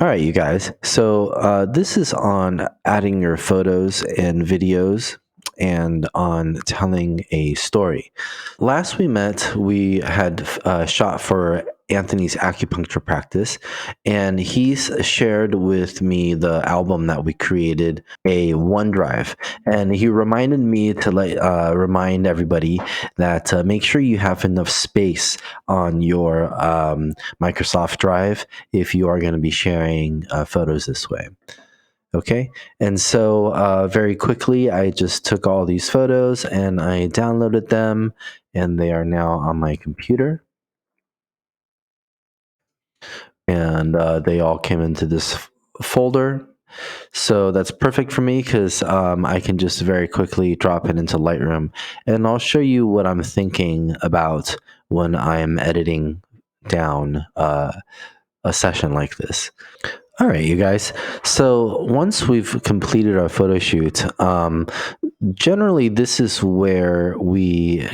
All right, you guys. So this is on adding your photos and videos and on telling a story. Last we met, we had shot for Anthony's acupuncture practice, and he's shared with me the album that we created, a OneDrive, and he reminded me to remind everybody that make sure you have enough space on your Microsoft Drive if you are going to be sharing photos this way. Okay, and so very quickly, I just took all these photos and I downloaded them, and they are now on my computer. And they all came into this folder. So that's perfect for me because I can just very quickly drop it into Lightroom. And I'll show you what I'm thinking about when I'm editing down a session like this. All right, you guys. So once we've completed our photo shoot, generally this is where we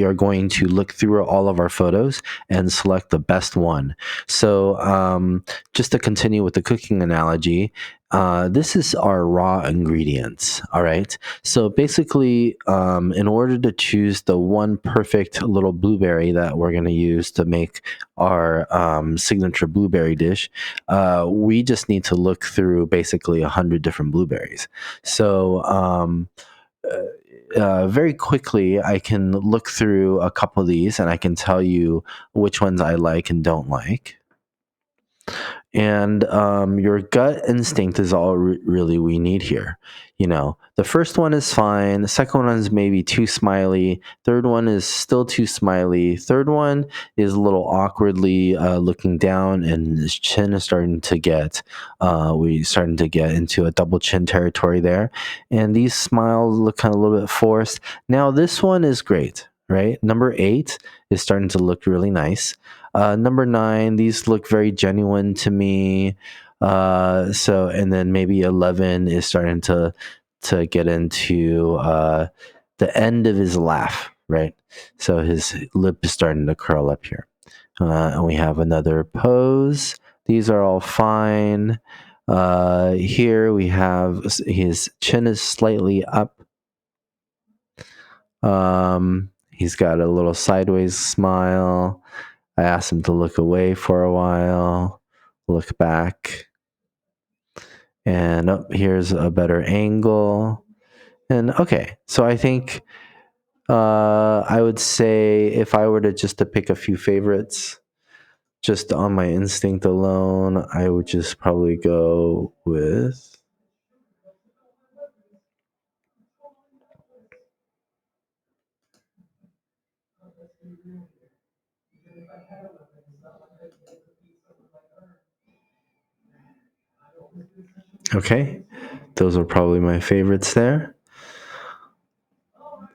are going to look through all of our photos and select the best one. So just to continue with the cooking analogy, this is our raw ingredients. All right. So basically, in order to choose the one perfect little blueberry that we're going to use to make our signature blueberry dish, we just need to look through basically 100 different blueberries. So very quickly, I can look through a couple of these and I can tell you which ones I like and don't like. And your gut instinct is all really we need here. You know, the first one is fine. The second one is maybe too smiley. Third one is still too smiley. Third one is a little awkwardly looking down, and his chin is starting to get, we starting to get into a double chin territory there. And these smiles look kind of a little bit forced. Now this one is great, right? Number 8 is starting to look really nice. Number 9, these look very genuine to me. So, and then maybe 11 is starting to get into the end of his laugh, right? So his lip is starting to curl up here. And we have another pose. These are all fine. Here we have his chin is slightly up. He's got a little sideways smile. I asked him to look away for a while, look back, and here's a better angle. And okay, so I think I would say if I were to pick a few favorites, just on my instinct alone, I would just probably go with. Okay, those are probably my favorites there.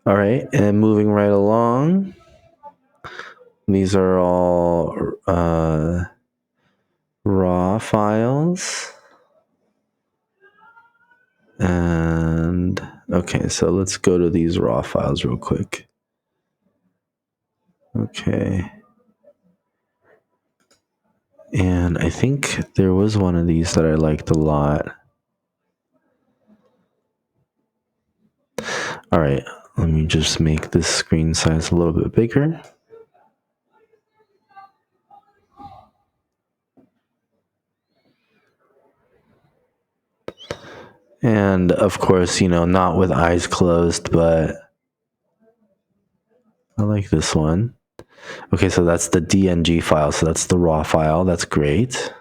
All right, and moving right along, these are all raw files. And okay, so let's go to these raw files real quick. Okay. And I think there was one of these that I liked a lot. All right, let me just make this screen size a little bit bigger. And of course, you know, not with eyes closed, but I like this one. Okay, so that's the DNG file. So that's the raw file. That's great.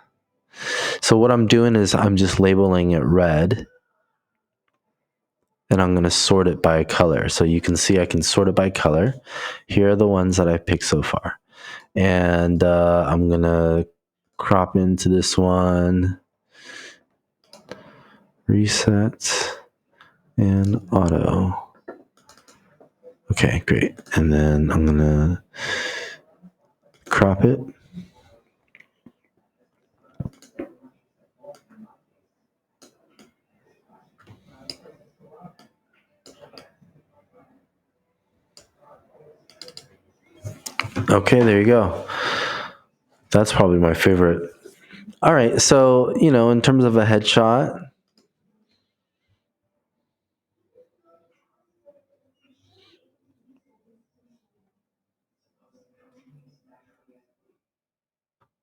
So what I'm doing is I'm just labeling it red. And I'm going to sort it by color. So you can see I can sort it by color. Here are the ones that I've picked so far. And I'm going to crop into this one. Reset and auto. Okay, great. And then I'm going to crop it. Okay, there you go. That's probably my favorite All right, so in terms of a headshot,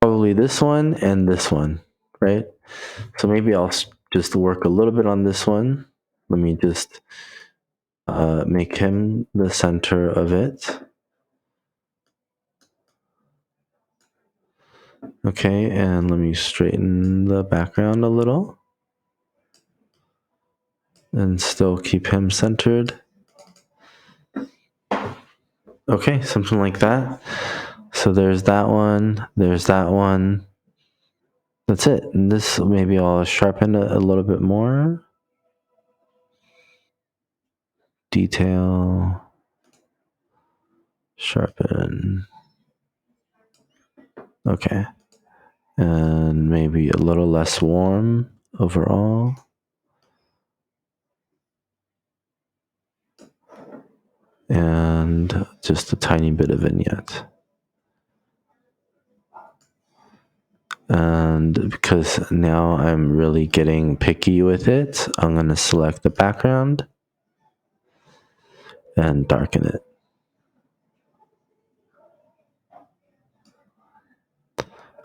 probably this one and this one, right? So maybe I'll just work a little bit on this one. Let me just make him the center of it. Okay, and let me straighten the background a little and still keep him centered. Okay, something like that. So there's that one, there's that one. That's it. And this maybe I'll sharpen it a little bit more. Detail, sharpen. Okay. And maybe a little less warm overall. And just a tiny bit of vignette. And because now I'm really getting picky with it, I'm going to select the background and darken it.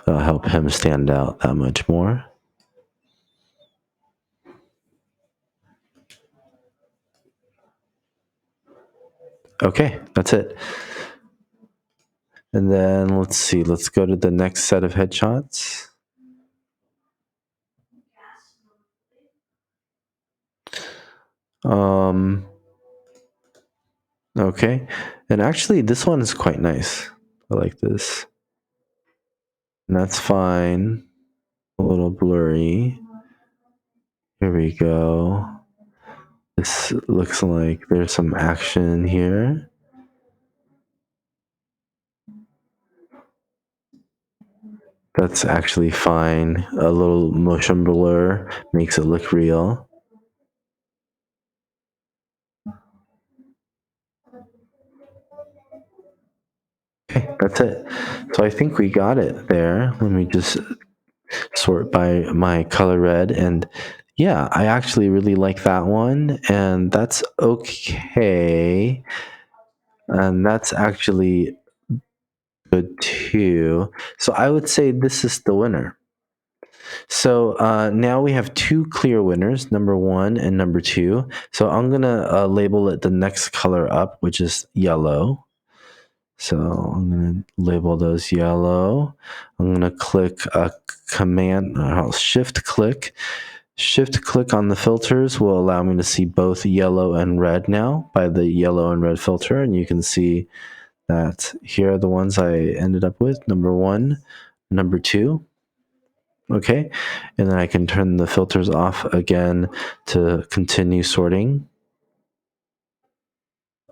It'll help him stand out that much more. Okay, that's it. And then let's see, let's go to the next set of headshots. Okay, and actually this one is quite nice. I like this. And that's fine. A little blurry. Here we go. This looks like there's some action here. That's actually fine. A little motion blur makes it look real. Okay, that's it. So I think we got it there. Let me just sort by my color red, and yeah, I actually really like that one, and that's okay. And that's actually good too. So I would say this is the winner. So now we have two clear winners, number 1 and number 2. So I'm gonna label it the next color up, which is yellow. So I'm gonna label those yellow. I'm gonna click a command, shift click. Shift click on the filters will allow me to see both yellow and red now by the yellow and red filter, and you can see that here are the ones I ended up with, number 1, number 2. Okay, and then I can turn the filters off again to continue sorting.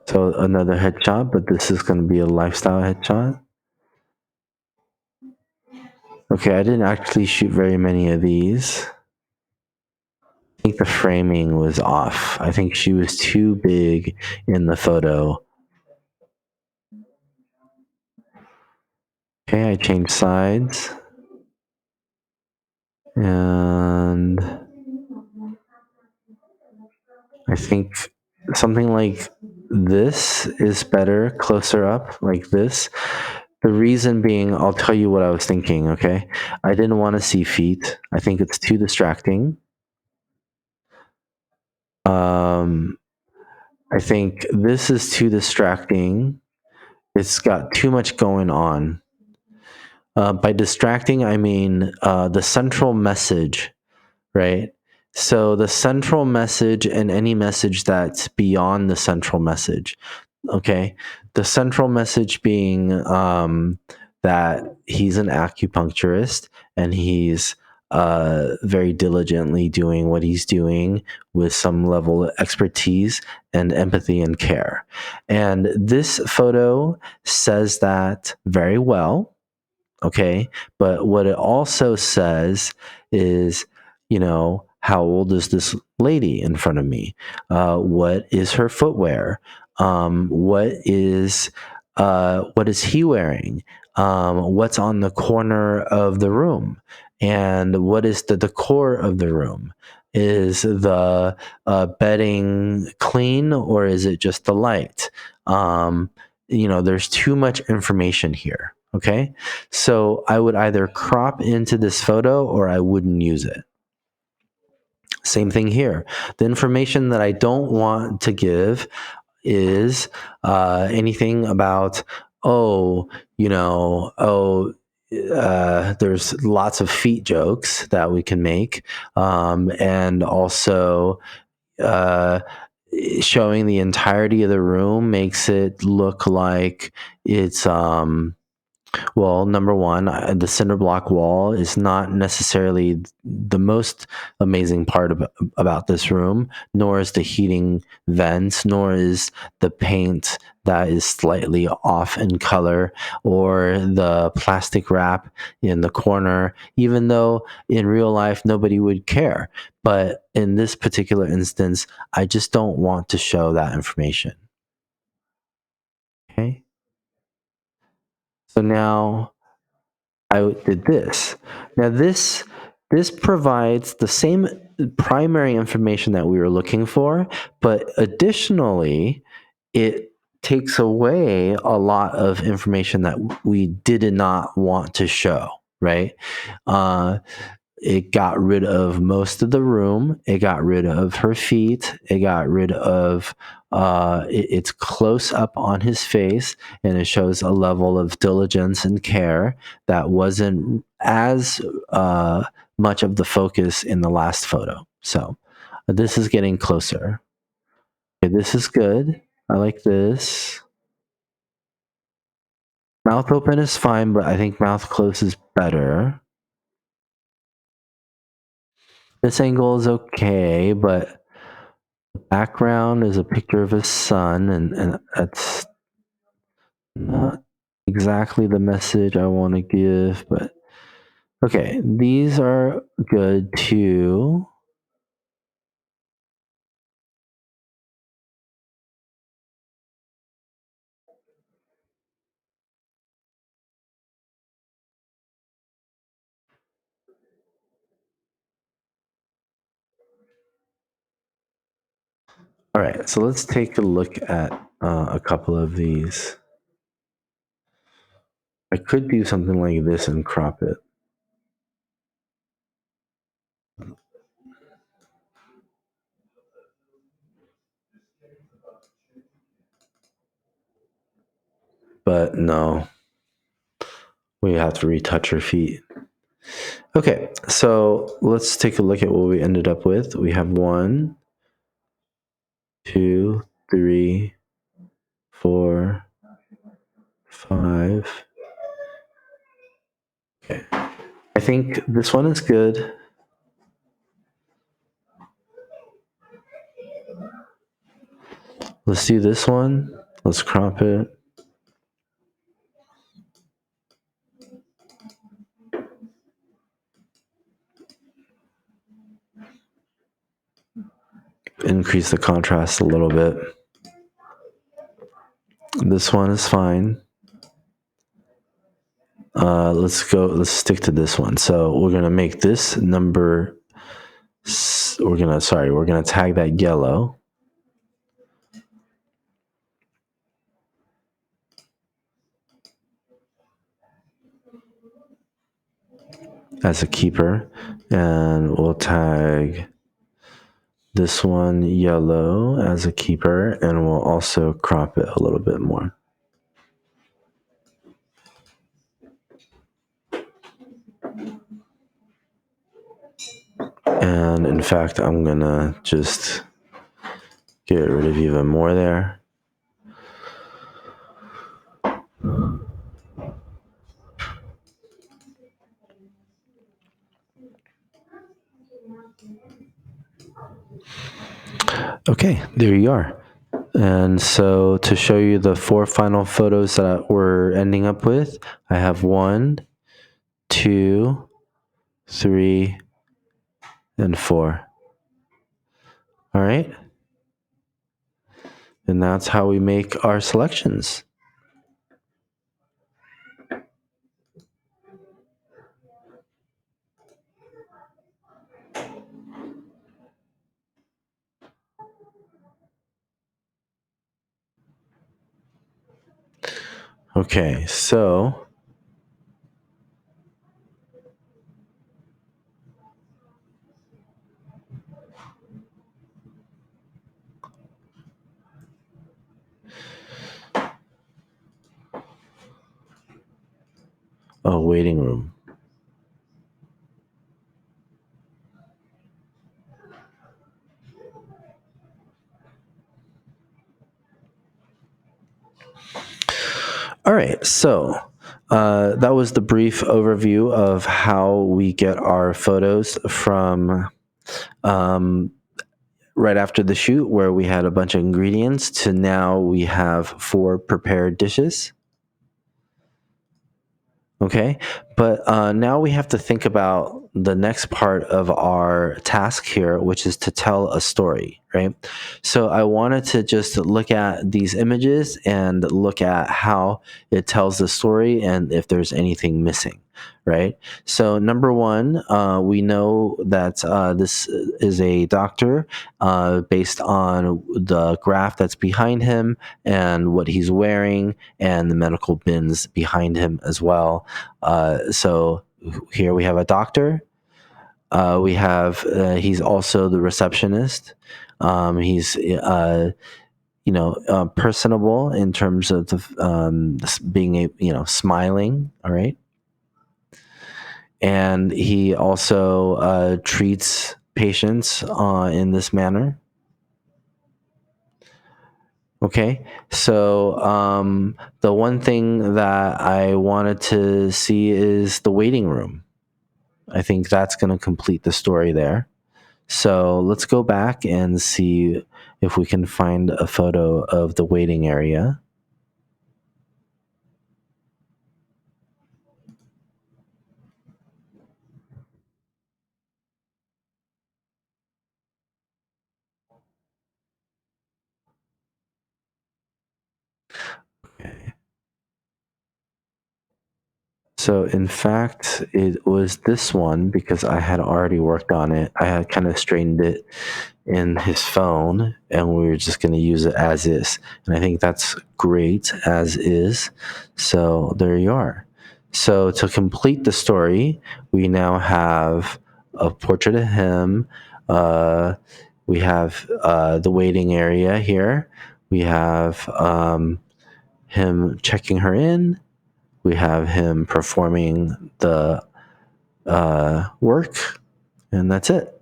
So another headshot, but this is going to be a lifestyle headshot. Okay, I didn't actually shoot very many of these. I think the framing was off. I think she was too big in the photo. Okay, I changed sides. And I think something like this is better, closer up, like this. The reason being, I'll tell you what I was thinking, okay? I didn't want to see feet. I think it's too distracting. I think this is too distracting. It's got too much going on. By distracting, I mean the central message, right? So the central message and any message that's beyond the central message. Okay, the central message being that he's an acupuncturist and he's very diligently doing what he's doing with some level of expertise and empathy and care. And this photo says that very well. Okay, but what it also says is, how old is this lady in front of me? What is her footwear? What is he wearing? What's on the corner of the room? And what is the decor of the room? Is the bedding clean, or is it just the light? There's too much information here. Okay. So I would either crop into this photo or I wouldn't use it. Same thing here. The information that I don't want to give is anything about, there's lots of feet jokes that we can make, and also uh, showing the entirety of the room makes it look like it's well, number one, the cinder block wall is not necessarily the most amazing part about this room, nor is the heating vents, nor is the paint that is slightly off in color, or the plastic wrap in the corner, even though in real life nobody would care. But in this particular instance, I just don't want to show that information. Okay. So now I did this. Now this provides the same primary information that we were looking for, but additionally, it takes away a lot of information that we did not want to show, right? Uh, it got rid of most of the room. It got rid of her feet. It got rid of it's close up on his face, and it shows a level of diligence and care that wasn't as much of the focus in the last photo. So this is getting closer. Okay, this is good. I like this. Mouth open is fine, but I think mouth closed is better. This angle is okay, but the background is a picture of his son, and that's not exactly the message I want to give, but okay, these are good too. All right, so let's take a look at a couple of these. I could do something like this and crop it. But no, we have to retouch her feet. Okay, so let's take a look at what we ended up with. We have 1, 2, 3, 4, 5. Okay, I think this one is good. Let's do this one. Let's crop it. Increase the contrast a little bit. This one is fine. Let's stick to this one. So we're gonna make this number. We're gonna tag that yellow. As a keeper, and we'll tag this one yellow as a keeper, and we'll also crop it a little bit more. And in fact, I'm gonna just get rid of even more there. Okay, there you are. And so to show you the 4 final photos that we're ending up with, I have 1, 2, 3, and 4. All right. And that's how we make our selections. Okay, so a waiting room. All right, so that was the brief overview of how we get our photos from um, right after the shoot, where we had a bunch of ingredients, to now we have 4 prepared dishes. Okay, but now we have to think about the next part of our task here, which is to tell a story, right? So I wanted to just look at these images and look at how it tells the story and if there's anything missing, right? So number one, we know that this is a doctor based on the graph that's behind him and what he's wearing and the medical bins behind him as well. So here we have a doctor. We have he's also the receptionist. He's personable in terms of being a smiling. All right, and he also treats patients in this manner. Okay, so the one thing that I wanted to see is the waiting room. I think that's going to complete the story there. So let's go back and see if we can find a photo of the waiting area. Okay. So in fact, it was this one because I had already worked on it. I had kind of straightened it in his phone and we were just going to use it as is. And I think that's great as is. So there you are. So to complete the story, we now have a portrait of him. We have the waiting area here. We have him checking her in. We have him performing the work, and that's it.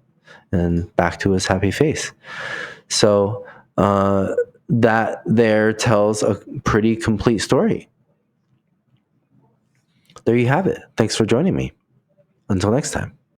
And back to his happy face. So that there tells a pretty complete story. There you have it. Thanks for joining me. Until next time.